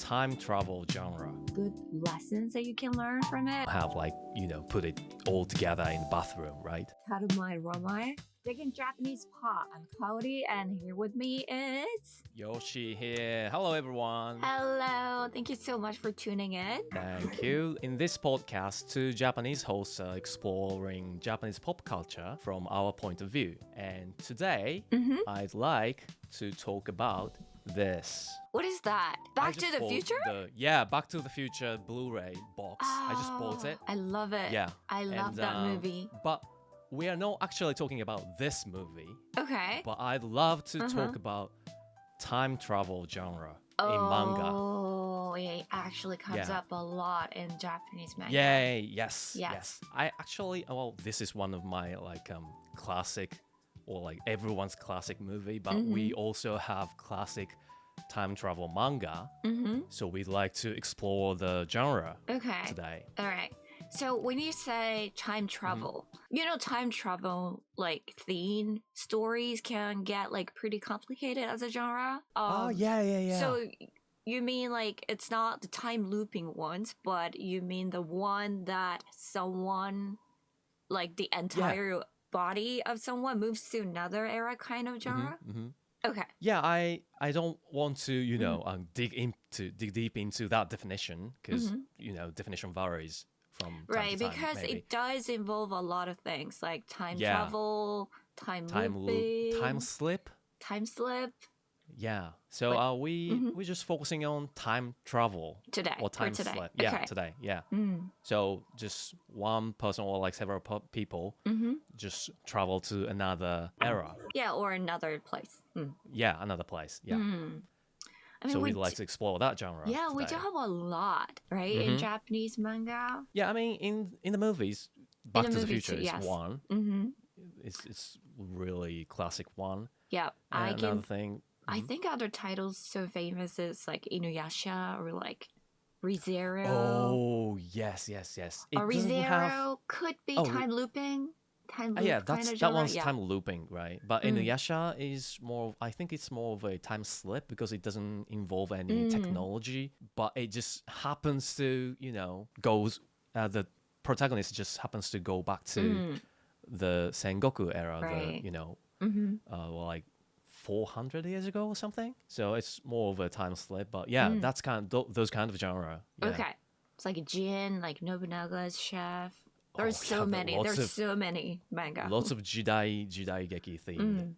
time travel genre. Good lessons that you can learn from it. Have put it all together in the bathroom, right? Thermae, Romae. Big in Japanese pot. I'm Cody, and here with me is Yoshi here. Hello, everyone. Hello. Thank you so much for tuning in. Thank you. In this podcast, two Japanese hosts are exploring Japanese pop culture from our point of view. And today, I'd like to talk about this. What is that? Back to the Future? Back to the Future Blu-ray box. I just bought it. I love it. Yeah. I love that movie. But we are not actually talking about this movie. Okay. But I'd love to talk about time travel genre in manga. Oh, it actually comes up a lot in Japanese manga. Yay, yes. I actually, this is one of my classic or everyone's classic movie, but we also have classic time travel manga. So we'd like to explore the genre today. All right. So when you say time travel, time travel theme stories can get pretty complicated as a genre. Yeah. So you mean it's not the time looping ones, but you mean the one that someone the entire body of someone moves to another era kind of genre? Okay. Yeah, I don't want to dig deep into that definition because definition varies from time to time, because maybe. it does involve a lot of things like time travel, time looping, time slip. Yeah. So we're just focusing on time travel today or time today. slip. Yeah, today. Yeah. So just one person or several people just travel to another era. Yeah, or another place. Yeah, another place. Yeah. I mean, so we'd like to explore that genre. Yeah, today. we do have a lot, right, in Japanese manga. Yeah, I mean, in the movies, Back to the Future is one. It's really classic one. Yeah, another thing. I think other titles so famous is Inuyasha or ReZero. Oh yes. Or ReZero could be time looping. Time loop that one's time looping, right? But Inuyasha is more. I think it's more of a time slip because it doesn't involve any technology, but it just happens to goes. The protagonist just happens to go back to the Sengoku era, right. 400 years ago or something. So it's more of a time slip, but that's those kind of genre. Yeah. Okay, it's like Jin, Nobunaga's chef. There's so many. There's so many manga. Lots of Jidai Geki themed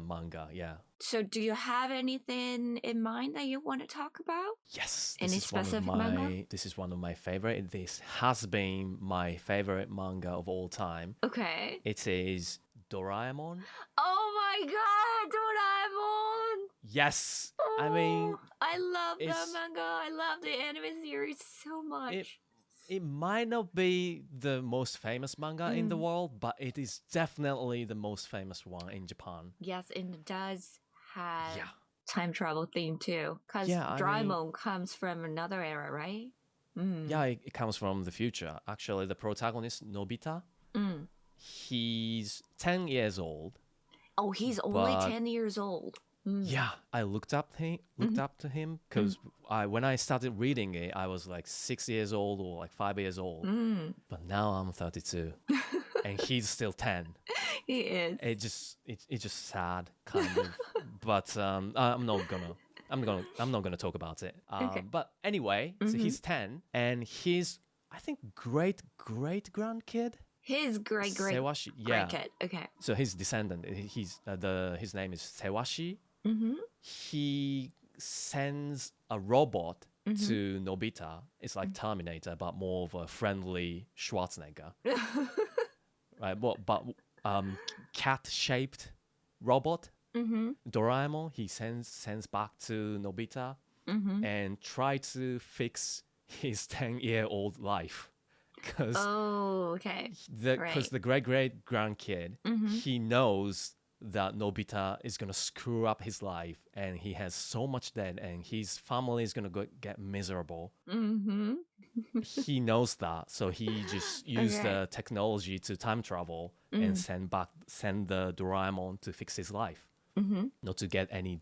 manga. Yeah. So, do you have anything in mind that you want to talk about? Yes. Any specific manga? This is one of my favorite. This has been my favorite manga of all time. Okay. It is Doraemon. Oh my god, Doraemon! Yes. Oh, I mean, I love the manga. I love the anime series so much. It might not be the most famous manga in the world, but it is definitely the most famous one in Japan. Yes, and it does have time travel theme too. Because Doraemon comes from another era, right? Yeah, it comes from the future. Actually, the protagonist, Nobita, he's 10 years old. Oh, he's only 10 years old. Yeah, I looked up to him because when I started reading it, I was 6 years old or 5 years old. But now I'm 32, and he's still 10. He is. It's just sad, kind of. But I'm not gonna talk about it. But anyway, so he's 10, and his I think great grandkid. His great Sewashi, grandkid. Okay. So his descendant. His name is Sewashi. He sends a robot to Nobita. It's like Terminator, but more of a friendly Schwarzenegger. Right, but cat-shaped robot. Doraemon he sends back to Nobita and try to fix his 10-year-old life. Because the great grandkid he knows that Nobita is gonna screw up his life, and he has so much debt, and his family is gonna get miserable. He knows that, so he just used the technology to time travel and send the Doraemon to fix his life, not to get any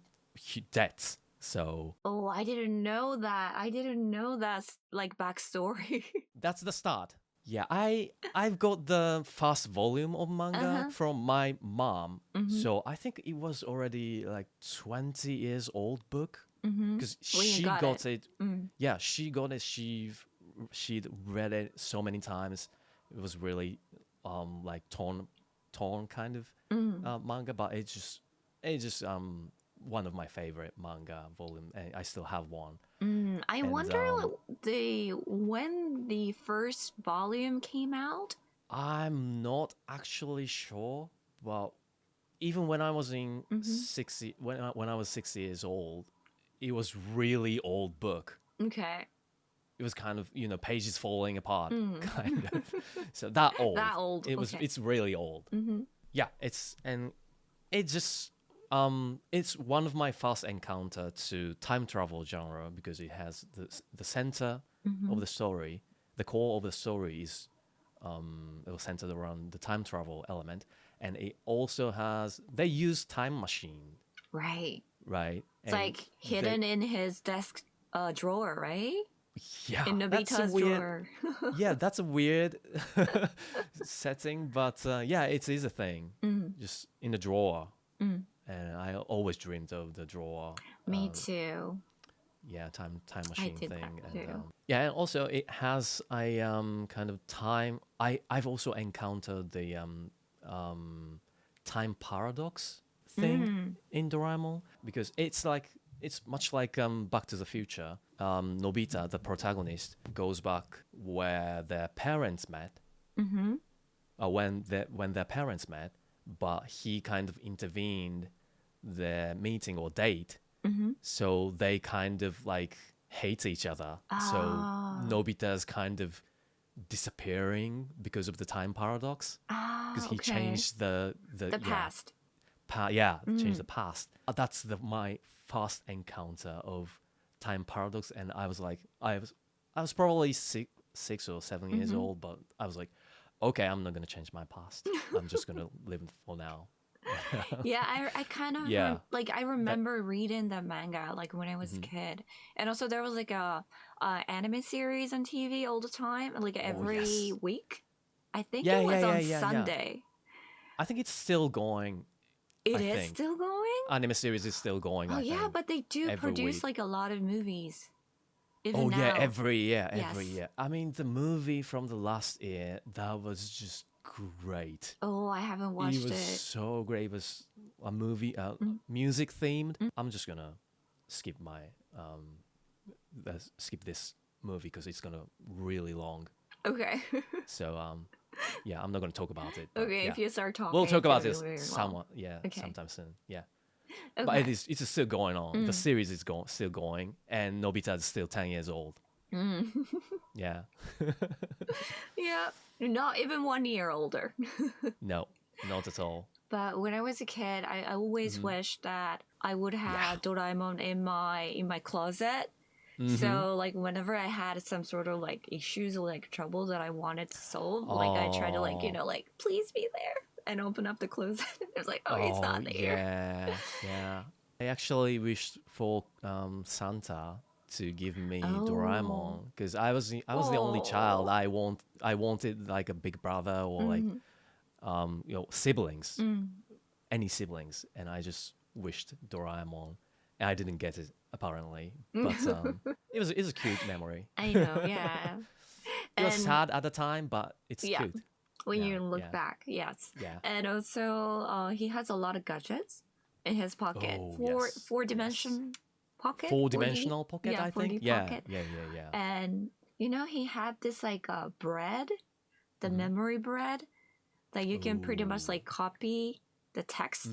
debts So Oh, I didn't know that. I didn't know that's like backstory. that's the start. Yeah, I've got the first volume of manga Uh-huh. from my mom. Mm-hmm. So I think it was already like 20 years old book Mm-hmm. because When you she got got it. Mm. Yeah, she got it. She'd read it so many times. It was really like torn kind of Mm. manga, but it's just one of my favorite manga volume, and I still have one. I And wonder when the first volume came out. I'm not actually sure, but even when I was in Mm-hmm. when I was 6 years old, it was really old book. Okay. It was kind of pages falling apart, Mm. kind of. So that old. That old. Okay. It's really old. Mm-hmm. Yeah, it just it's one of my first encounter to time travel genre because it has the center Mm-hmm. of the story, the core of the story is it was centered around the time travel element, and it also has they use time machine, Right. right? It's like hidden in his desk drawer, right? Yeah, In that's a Nobita's weird. drawer. Yeah, that's a weird setting, but yeah, it is a thing. Mm. Just in the drawer, Mm. and I always dreamed of the drawer. Me too. Yeah, time I machine did thing, that and too. yeah, and also it has a kind of time. I've also encountered the time paradox thing Mm. in Doraemon because it's much like Back to the Future. Nobita, the protagonist, goes back where their parents met, Mm-hmm. when their parents met, but he kind of intervened their meeting or date, Mm-hmm. so they kind of like hate each other. So Ah. Nobita's kind of disappearing because of the time paradox because he Okay. changed the past. changed the past. That's my first encounter of time paradox, and I was like, I was probably 6 or 7 years Mm-hmm. old, but I was like, okay, I'm not gonna change my past. I'm just gonna live for now. Yeah, I kind of Yeah. like I remember reading the manga like when I was a Mhm. kid, and also there was like a anime series on TV all the time, like every yes. week. I think Yeah, it was yeah, on yeah, yeah, yeah. Sunday. I think it's still going. It I is think still going. anime series is still going. Oh I yeah, think but they do every produce week. like a lot of movies. Even Oh yeah, now. every year, every Yes. year. I mean, the movie from the last year that was just great. Oh, I haven't It watched was it. so great. It was a movie, music themed. I'm just gonna skip my skip this movie because it's gonna really long. Okay. So yeah, I'm not gonna talk about it. But Okay, yeah. if you start talking, We'll talk it's about gonna this be very long. Okay. sometime soon. Yeah. Okay. But it's still going on. The series is still going, and Nobita is still 10 years old. Yeah. Yeah, not even 1 year older. No, not at all. But when I was a kid, I always wished that I would have Doraemon in my closet. So like whenever I had some sort of like issues or like trouble that I wanted to solve, like I try to like like please be there and open up the closet. It was like, oh, it's not there. Yeah, yeah. I actually wished for Santa to give me Doraemon because I was the only child. I wanted like a big brother or like siblings, any siblings, and I just wished Doraemon, and I didn't get it apparently. But it was a cute memory. I know, yeah. It was sad at the time, but it's cute. When Yeah, you look yeah. back, yes. Yeah. And also, he has a lot of gadgets in his pocket. Oh, yes, Four dimension pocket. 4D pocket, yeah, I 4D think. Yeah, pocket. yeah. And he had this like bread, the memory bread, that you can pretty much like copy the text.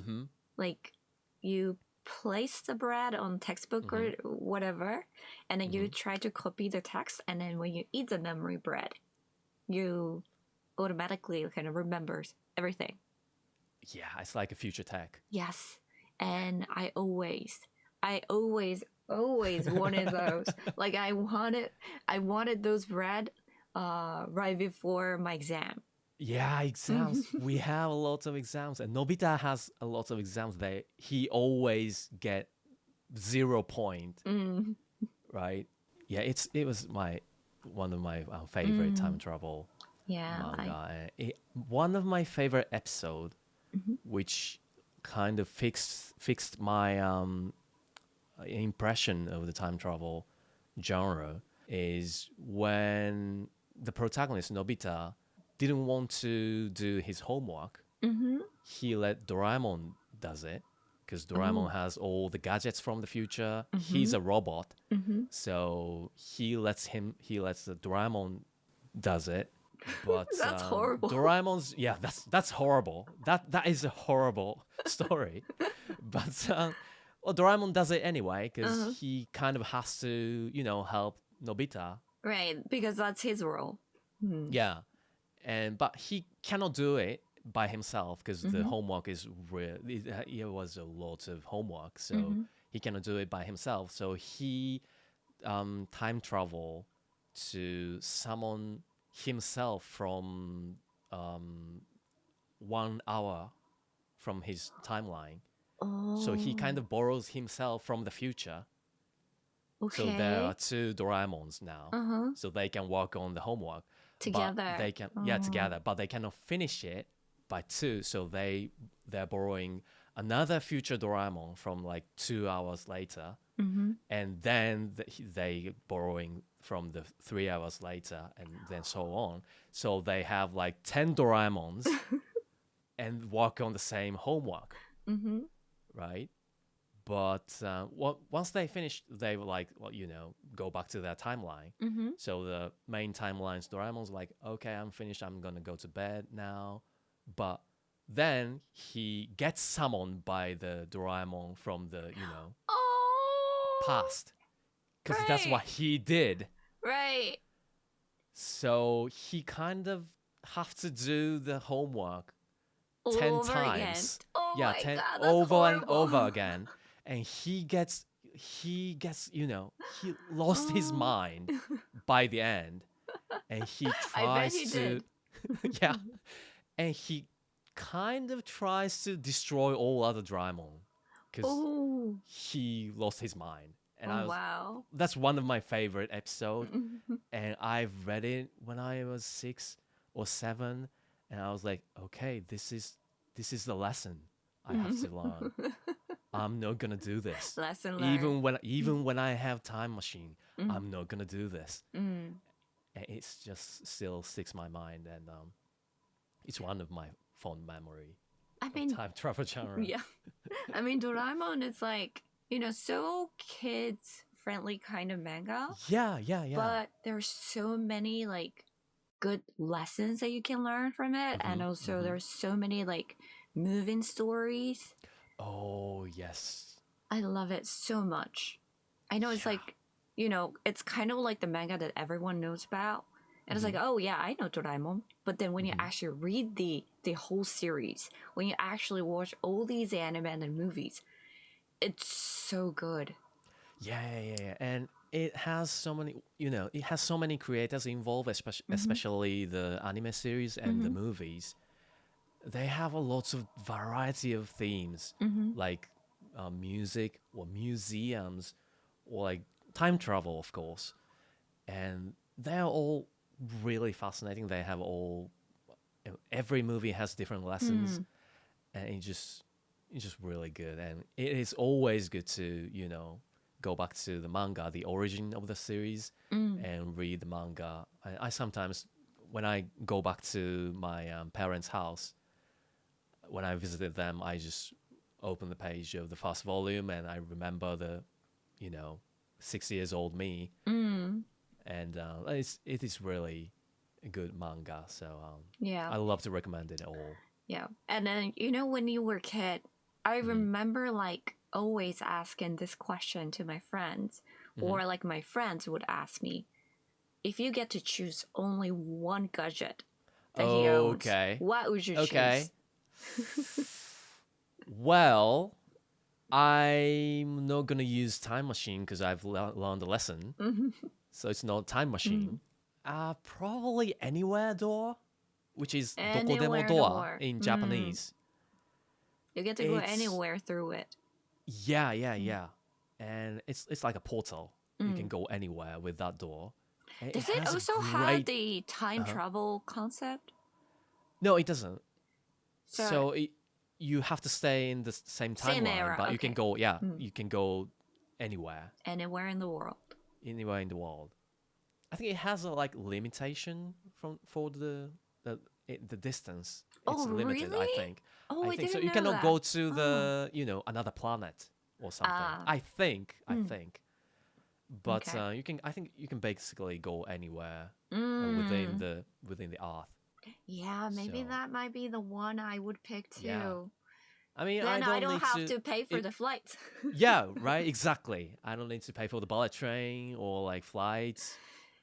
Like you place the bread on textbook or whatever, and then you try to copy the text, and then when you eat the memory bread, you automatically kind of remembers everything. Yeah, it's like a future tech. Yes. And I always wanted those. Like I wanted those bread right before my exam. Yeah, exams. We have a lot of exams, and Nobita has a lot of exams. He always get 0 point, Mm. right? Yeah, it was one of my favorite time travel Yeah. manga. And one of my favorite episode, which kind of fixed my impression of the time travel genre, is when the protagonist Nobita didn't want to do his homework. He let Doraemon does it because Doraemon has all the gadgets from the future. He's a robot, so he lets the Doraemon does it. But That's horrible. Doraemon's that's horrible. That is a horrible story. But well, Doraemon does it anyway because he kind of has to help Nobita. Right, because that's his role. Yeah, but he cannot do it by himself because the homework is real. It was a lot of homework, so he cannot do it by himself. So he time travel to summon himself from 1 hour from his timeline. So he kind of borrows himself from the future. Okay. So there are 2 Doraemons now. So they can work on the homework Together. But they can together, but they cannot finish it by 2. So they're borrowing another future Doraemon from like 2 hours later. And then they borrowing from the 3 hours later, and then so on. So they have like 10 Doraemons and work on the same homework, right? But once they finish, they were like, go back to their timeline. So the main timeline's Doraemon's like, okay, I'm finished. I'm gonna go to bed now. But then he gets summoned by the Doraemon from the past, because that's what he did. Right. So he kind of have to do the homework 10 Over times. Again. Oh yeah, my 10 God, that's over horrible. and over again. And he gets he lost his mind by the end. And he tries to yeah. And he kind of tries to destroy all other Doraemon because he lost his mind. And wow. That's one of my favorite episodes. And I've read it when I was 6 or 7, and I was like, okay, this is the lesson I have to learn. I'm not gonna do this. Lesson learned. Even when I have time machine, I'm not gonna do this. And it's just still sticks in my mind, and it's one of my fond memory. Time travel genre. Yeah. I mean, Doraemon is like, so kids friendly kind of manga. Yeah. But there's so many like good lessons that you can learn from it, and also there's so many like moving stories. Oh yes. I love it so much. I know it's like, it's kind of like the manga that everyone knows about. And it's like, oh yeah, I know Doraemon. But then when you actually read the whole series, when you actually watch all these anime and movies, it's so good. Yeah. And it has so many, creators involved, especially the anime series and the movies. They have a lots of variety of themes, like music or museums or like time travel, of course. And they're all really fascinating. They have all, every movie has different lessons, and it's just really good. And it is always good to go back to the manga, the origin of the series, and read the manga. I sometimes, when I go back to my parents' house, when I visited them, I just open the page of the first volume, and I remember the 6 years old me. And it is really a good manga, so I love to recommend it all. Yeah. And then when you were a kid, I remember like always asking this question to my friends, or like my friends would ask me, if you get to choose only one gadget that he owns, what would you choose? Well, I'm not gonna use time machine because I've learned a lesson. So it's not time machine. Probably anywhere door, which is dokodemo door in Japanese. You get to go anywhere through it. Yeah. and it's like a portal. You can go anywhere with that door. And Does it has a also have the time travel concept? No, it doesn't. So You have to stay in the same Same timeline, era, but you can okay. go, you can go anywhere anywhere in the world. anywhere in the world. I think it has a like limitation for the distance. It's Oh, limited, I really? think. Oh, I think so. didn't You know cannot go that. to the another planet or something. Ah. I think. But Okay. you can. I think you can basically go anywhere Mm. within the Earth. Yeah, maybe So that might be the one I would pick yeah. too. I mean, I Then I don't don't need have to. to pay for the flights. Yeah, right. Exactly. I don't need to pay for the bullet train or like flights.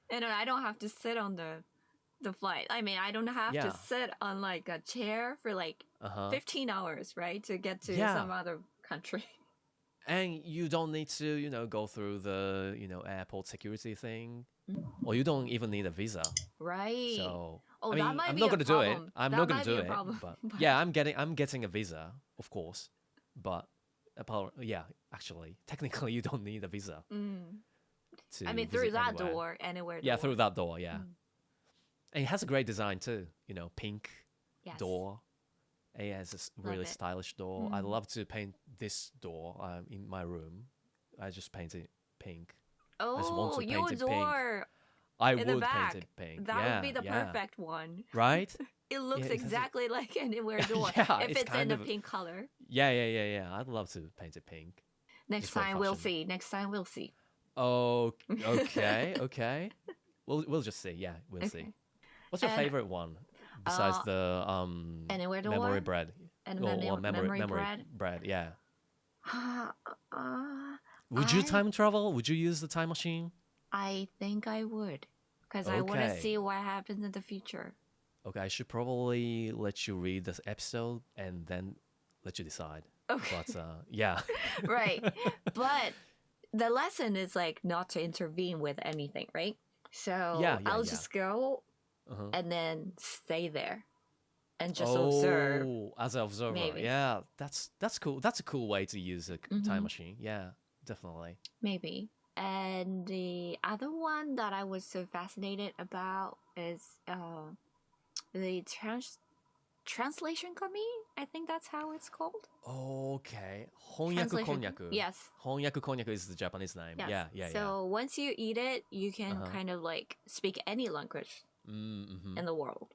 And I don't have to sit on the flight. I mean, I don't have to Yeah. sit on like a chair for like 15 hours, right, to get to Yeah. some other country. And you don't need to, go through the, airport security thing, or you don't even need a visa. Right. So, Oh, I that mean, might I'm be not a gonna do it. problem. I'm That not gonna might do be a it, problem. but yeah, I'm getting a visa, of course. But yeah, actually, technically, you don't need a visa to I mean, visit through that anywhere. door, anywhere Yeah, door. through that door. Yeah, and it has a great design too. Pink Yes. door. It has a really stylish door. I love to paint this door in my room. I just paint it pink. I just want Oh, to your paint it pink. door I in the would paint back. it pink. That Yeah, would be the yeah. perfect one. Right? It looks Yeah, it has a- exactly like anywhere door yeah, if it's in kind a of. pink color. Yeah. I'd love to paint it pink. Next Just for time we'll fashion. see. Next time we'll see. Oh, okay. We'll just see. Yeah, we'll see. Okay. What's your And, favorite one besides the anywhere door? memory bread? And Or memory bread? bread. Yeah. Uh, Would you time travel? Would you use the time machine? I think I would. Because I want to Okay. see what happens in the future. Okay, I should probably let you read this episode and then let you decide. Okay. But yeah. Right. But the lesson is like not to intervene with anything, right? So Yeah, I'll just go and then stay there and just observe. Oh, as an observer. Maybe. Yeah, that's cool. That's a cool way to use a time machine. Yeah, definitely. Maybe. And the other one that I was so fascinated about is the translation kami. I think that's how it's called. Okay. Honyaku Translation. konyaku. Yes. Honyaku konyaku is the Japanese name. Yes. Yeah. So once you eat it, you can kind of like speak any language in the world.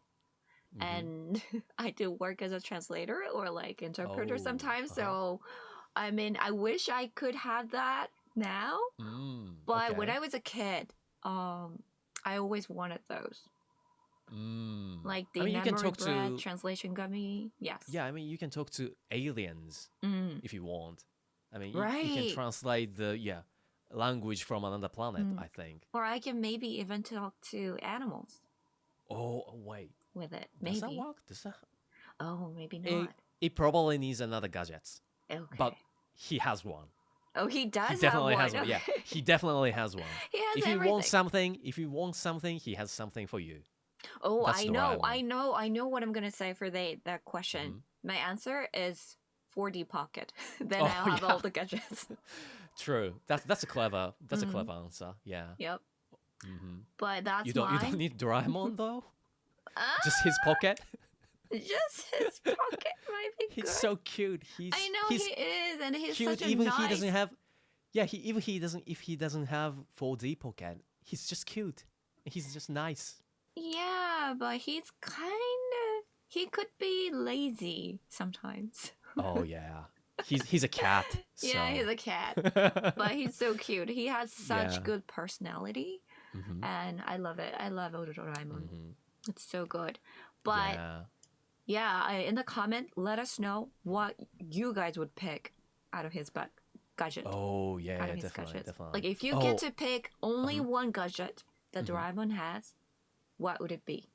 And I do work as a translator or like interpreter sometimes. So, I mean, I wish I could have that now. But when I was a kid, I always wanted those. Like the you can memory talk bread to translation gummy. Yes. Yeah, I mean you can talk to aliens if you want. I mean you can Right. translate the language from another planet, I think. Or I can maybe even talk to animals Oh wait. with it. Does that Maybe. work? Does that Oh, maybe not. it probably needs another gadget. Okay. But he has one. Oh, he does He definitely have has one. Yeah, he definitely has one. He has if you everything. want something, he has something for you. Oh, That's I the know, right one. I know what I'm gonna say for that question. My answer is 4D pocket. Then I'll have all the gadgets. True. That's a clever answer. Yeah. Yep. But that's You don't need Doraemon though. Just his pocket. Just his pocket might be good. He's so cute. I know he's he is, and he's cute. such a Even nice. he doesn't have. Yeah, if he doesn't have 4D pocket, he's just cute. He's just nice. Yeah, but he's he could be lazy sometimes. Oh yeah, he's a cat. So. Yeah, he's a cat, but he's so cute. He has such good personality, and I love it. I love Doraemon. It's so good. But in the comment, let us know what you guys would pick out of his gadget. Oh yeah, out of his definitely, gadgets. definitely. Like if you get to pick only one gadget that Doraemon has, what would it be?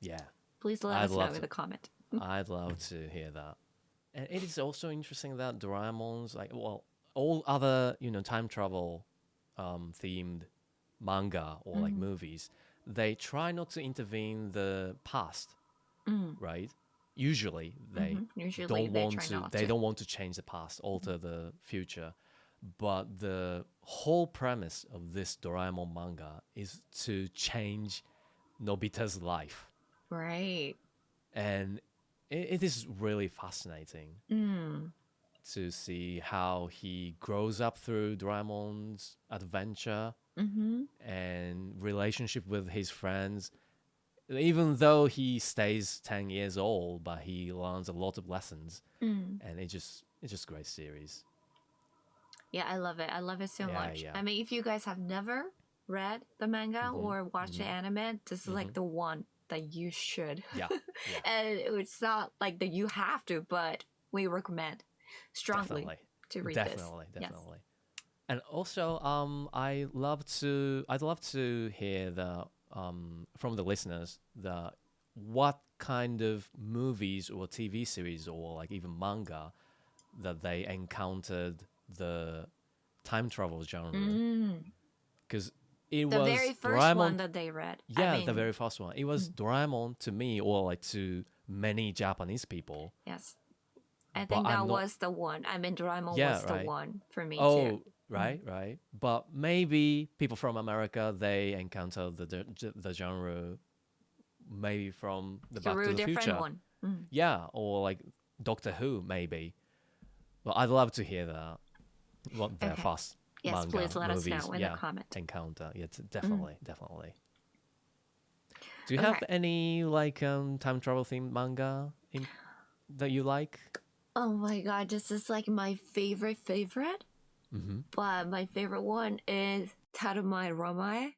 Yeah. Please let us know in the comment. I'd love to hear that. And it is also interesting that Doraemon's all other time travel themed manga or like movies, they try not to intervene the past, right? Usually they Usually don't they want try to. not They to. don't want to change the past, alter the future. But the whole premise of this Doraemon manga is to change Nobita's life. Right. And it is really fascinating to see how he grows up through Doraemon's adventure and relationship with his friends. Even though he stays 10 years old, but he learns a lot of lessons. And it's just a great series. Yeah, I love it. I love it so much. Yeah. I mean, if you guys have never read the manga or watched the anime, this is like the one that you should. Yeah. And it's not like that you have to, but we recommend strongly to read this. Definitely. Yes. And also, I'd love to hear from the listeners what kind of movies or TV series or like even manga that they encountered the time travel genre. Because it was the very first Doraemon, one that they read. Yeah, I mean, the very first one. It was Doraemon to me, or like to many Japanese people. Yes. I think that was the one. I mean, Doraemon was the one for me too. Oh, right. But maybe people from America, they encounter the genre maybe from the Back to the Future. One. Yeah, or like Doctor Who, maybe. But I'd love to hear that. What their first manga, please let movies, us know in the comment. Encounter. Yeah, definitely. Do you have any like time travel themed manga that you like? Oh my god, this is like my favorite. But my favorite one is Thermae Romae.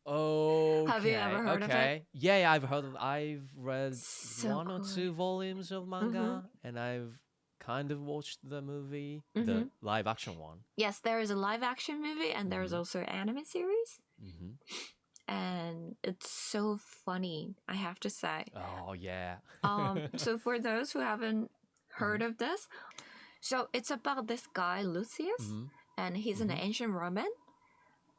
Oh, have you ever heard of it? Yeah, I've heard of it. I've read one or two volumes of manga, and I've kind of watched the movie, the live action one. Yes, there is a live action movie, and there is also an anime series. And it's so funny, I have to say. Oh yeah. So for those who haven't heard of this, so it's about this guy Lucius, and he's an ancient Roman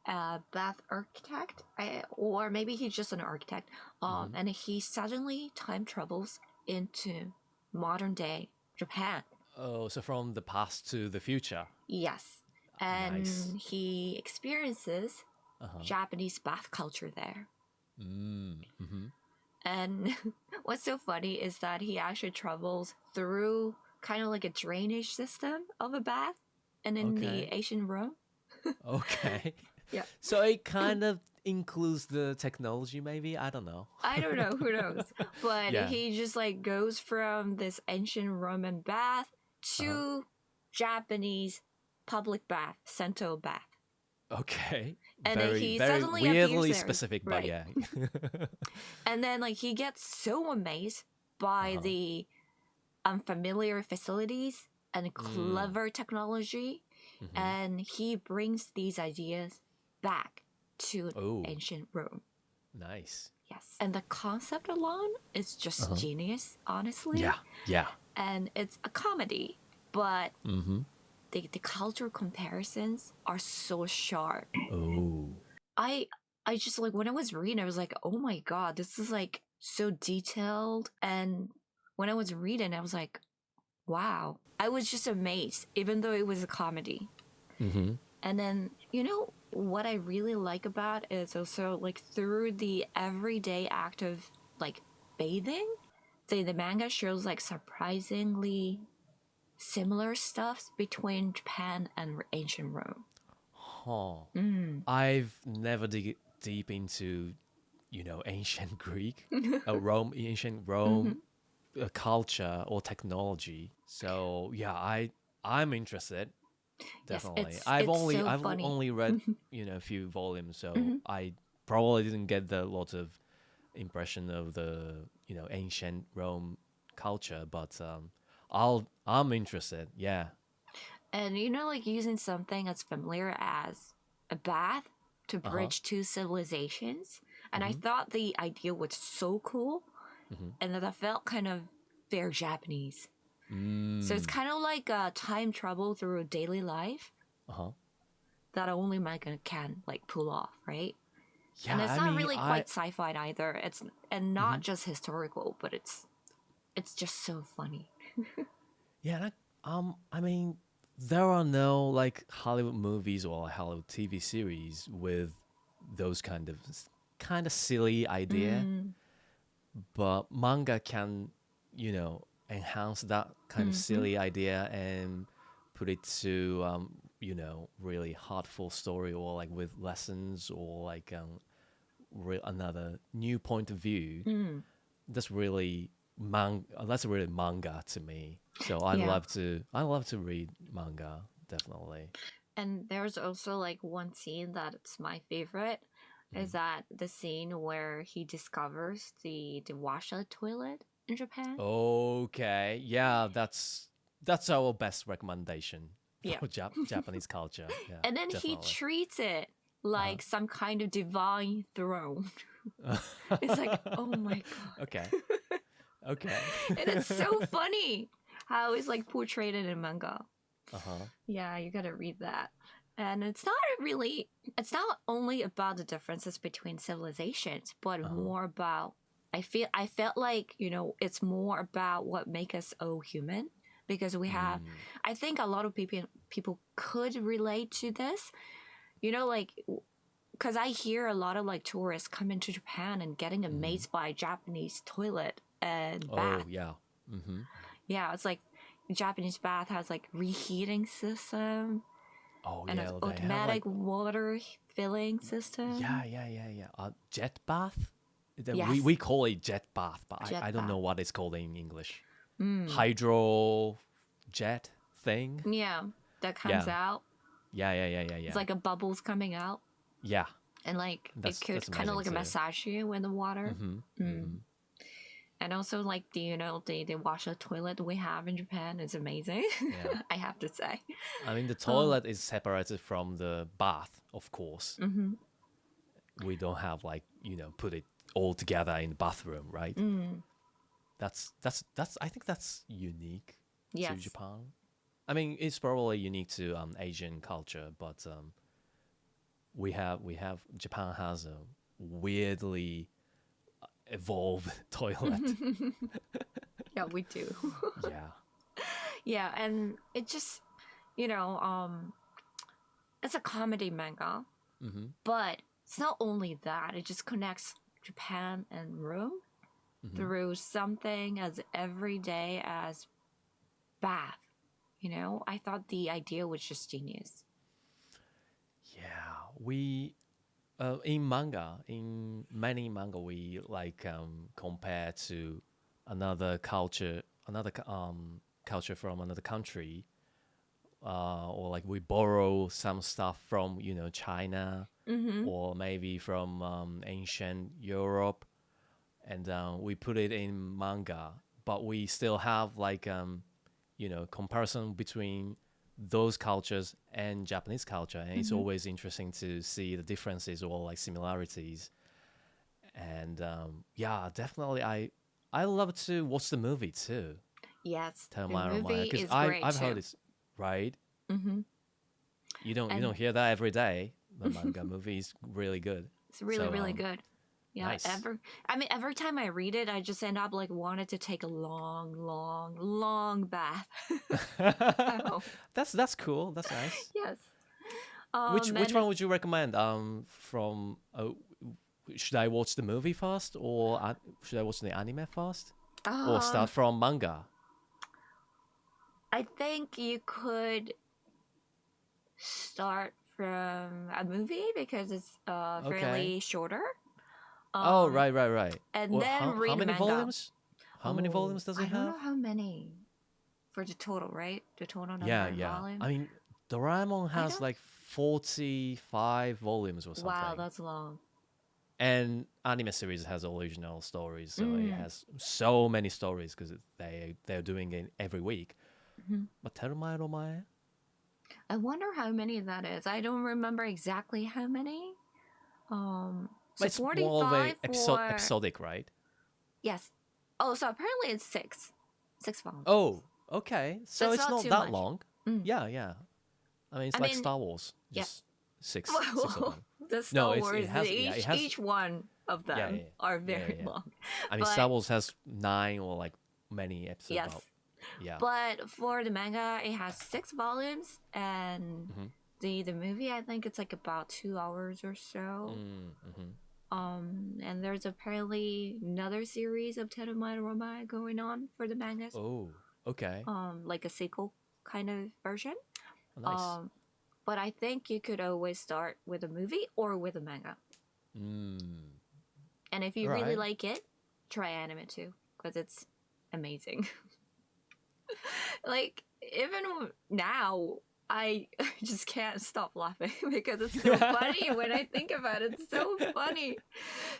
bath architect, or maybe he's just an architect. And he suddenly time travels into modern day Japan. Oh, so from the past to the future. Yes, and he experiences Japanese bath culture there. And what's so funny is that he actually travels through kind of like a drainage system of a bath, and in the ancient Rome. Okay. Yeah. So it kind of includes the technology, maybe? I don't know. I don't know. Who knows? But he just like goes from this ancient Roman bath to Japanese public bath, Sento bath. Okay. And very, then he very suddenly weirdly appears there. specific, but yeah. And then like he gets so amazed by the unfamiliar facilities and clever technology, and he brings these ideas back to ancient Rome. Nice. Yes. And the concept alone is just genius, honestly. Yeah. And it's a comedy, but the cultural comparisons are so sharp. Oh. I just like when I was reading, I was like, oh my god, this is like so detailed. And when I was reading, I was like, wow. I was just amazed, even though it was a comedy. And then, you know, what I really like about it is also like through the everyday act of like bathing, the manga shows like surprisingly similar stuff between Japan and ancient Rome. I've never dig deep into, ancient Greek, ancient Rome culture or technology. So yeah, I'm interested. Definitely. Yes, I've it's only read a few volumes, so I probably didn't get the lot of impression of the ancient Rome culture, but I'm interested. Yeah. And like using something as familiar as a bath to bridge two civilizations, and I thought the idea was so cool, and that I felt kind of very Japanese. So it's kind of like a time travel through daily life that only manga can like pull off, right? Yeah, and it's not really quite sci-fi either. It's not just historical, but it's just so funny. Yeah, I mean, there are no like Hollywood movies or Hollywood TV series with those kind of silly idea, but manga can, enhance that kind of silly idea and put it to really heartful story or like with lessons or like another new point of view. That's really that's really manga to me. So Yeah. I love to read manga, definitely. And there's also like one scene that's my favorite is that the scene where he discovers the washer toilet in Japan. Okay, yeah, that's our best recommendation Yeah. for Japanese culture. Yeah, And then he definitely. treats it like some kind of divine throne. It's like, oh my god. Okay. Okay. And it's so funny how it's like portrayed in manga. Uh-huh. Yeah, you gotta read that. And it's not only about the differences between civilizations, but more about, I felt like, it's more about what makes us all human. Because we have, I think a lot of people could relate to this, like, because I hear a lot of like tourists come into Japan and getting amazed by Japanese toilet and bath. Oh, yeah. Mm-hmm. Yeah, it's like Japanese bath has like reheating system Oh, and yeah, an they have automatic like water filling system. yeah. Jet bath. Yes. We call it jet bath, but Jet I don't know bath. what it's called in English. Hydro jet thing. Yeah, that comes Yeah. out. Yeah. It's like a bubbles coming out, Yeah. and like That's it could kind of amazing like a too. massage you in the water. And also like the washer toilet we have in Japan is amazing. Yeah. I have to say. I mean, the toilet is separated from the bath, of course. We don't have like, put it all together in the bathroom, right? That's I think that's unique to Yes. Japan. I mean, it's probably unique to Asian culture, but we have Japan has a weirdly evolved toilet. Yeah, we do. Yeah. Yeah, and it just, it's a comedy manga, but it's not only that. It just connects Japan and Rome through something as everyday as bath. I thought the idea was just genius. Yeah, we in many manga, we like compare to another culture from another country, or like we borrow some stuff from China, or maybe from ancient Europe, and we put it in manga, but we still have like comparison between those cultures and Japanese culture, and it's always interesting to see the differences or like similarities. And yeah, definitely, I love to watch the movie too. Yes, the Thermae, movie because is great I've too. heard it's right. Mm-hmm. You don't And hear that every day. The manga movie is really good. it's really, So, really good. Yeah, nice. every time I read it, I just end up like wanted to take a long, long, long bath. Oh, That's cool. That's nice. yes. Which And one would you recommend? From should I watch the movie first, or should I watch the anime first, or start from manga? I think you could start from a movie because it's fairly shorter. Oh, right. And Well, then how read many manga. volumes? How many Oh, volumes does it I don't have? know how many for the total, right? The total number Yeah, of yeah. volume. I mean, Doraemon has don't- like 45 volumes or something. Wow, that's long. And anime series has original stories, so Mm. it has so many stories because they're doing it every week. Mm-hmm. But Thermae, Romae? I wonder how many that is. I don't remember exactly how many. So It's more of 45 a for episodic, right? yes. Oh, so apparently it's 6 volumes. Oh, okay. So That's it's not not too that much. long. Mm. Yeah. I mean, it's I like mean, Star Wars, yeah. just six of them. The Star it Wars, has, yeah, it has. each one of them Yeah. are very Yeah. long. I mean, But- Star Wars has 9 or like many episodes. Yes. About Yeah. But for the manga, it has 6 volumes, and the movie, I think it's like about 2 hours or so. And there's apparently another series of Thermae Romae going on for the mangas. Oh, okay. Like a sequel kind of version. Oh, nice. But I think you could always start with a movie or with a manga. And if you really like it, try anime too, because it's amazing. Like, even now, I just can't stop laughing because it's so funny when I think about it. It's so funny.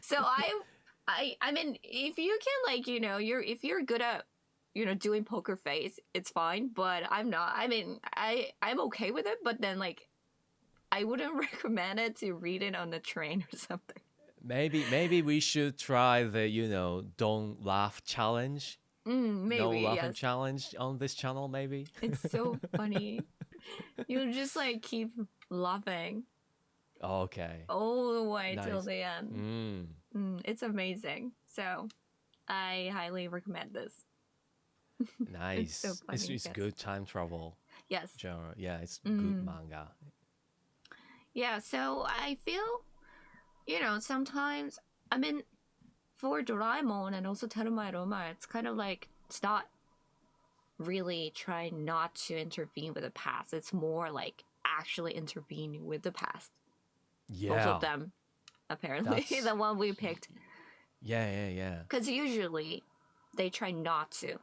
So I mean, if you can, like, you know, if you're good at, you know, doing poker face, it's fine. But I'm not. I mean, I'm okay with it. But then, like, I wouldn't recommend it to read it on the train or something. Maybe we should try the, you know, don't laugh challenge. Maybe, no laughing challenge on this channel, maybe. It's so funny. You just like keep laughing. Okay. All the way till the end. It's amazing. So I highly recommend this. Nice. It's so funny, It's good time travel. Yes. Genre. Yeah, it's good manga. Yeah, so I feel, you know, sometimes, I mean, for Doraemon and also Thermae Romae, it's kind of like, it's not really trying not to intervene with the past. It's more like actually intervening with the past. Yeah. Both of them, apparently. The one we picked. Yeah. Because usually they try not to.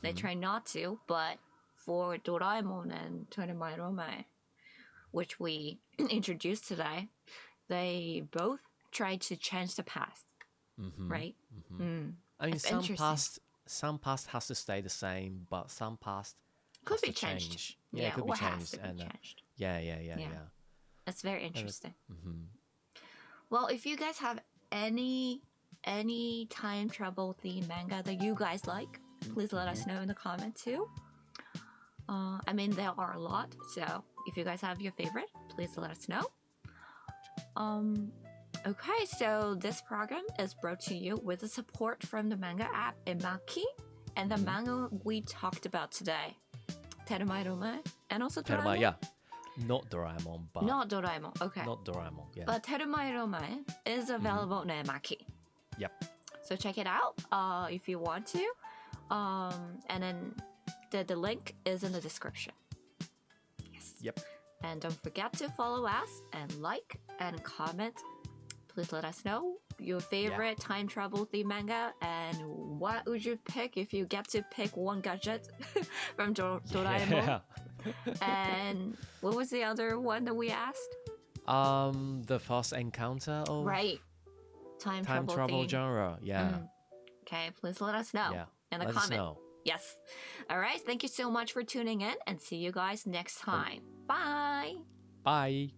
They try not to, but for Doraemon and Thermae Romae, which we introduced today, they both try to change the past. Right? I mean, some past has to stay the same, but some past could be changed. Changed. Yeah, it could be changed. Changed. Yeah. That's very interesting. Well, if you guys have any time travel themed manga that you guys like, please let us know in the comments too. I mean, there are a lot, so if you guys have your favorite, please let us know. Okay, so this program is brought to you with the support from the manga app Emaki and the manga we talked about today, Thermae Romae, and also Doraemon. Thermae, yeah. Not Doraemon, but... Not Doraemon, okay. Not Doraemon, yeah. But Thermae Romae is available on Emaki. Yep. So check it out if you want to. And then the link is in the description. Yes. Yep. And don't forget to follow us and like and comment. Please let us know your favorite time travel theme manga and what would you pick if you get to pick one gadget from Doraemon. Yeah. And what was the other one that we asked? The first encounter of time travel theme. genre. Yeah. Okay, please let us know in the let comment. us know. Yes. All right. Thank you so much for tuning in and see you guys next time. Bye. Bye.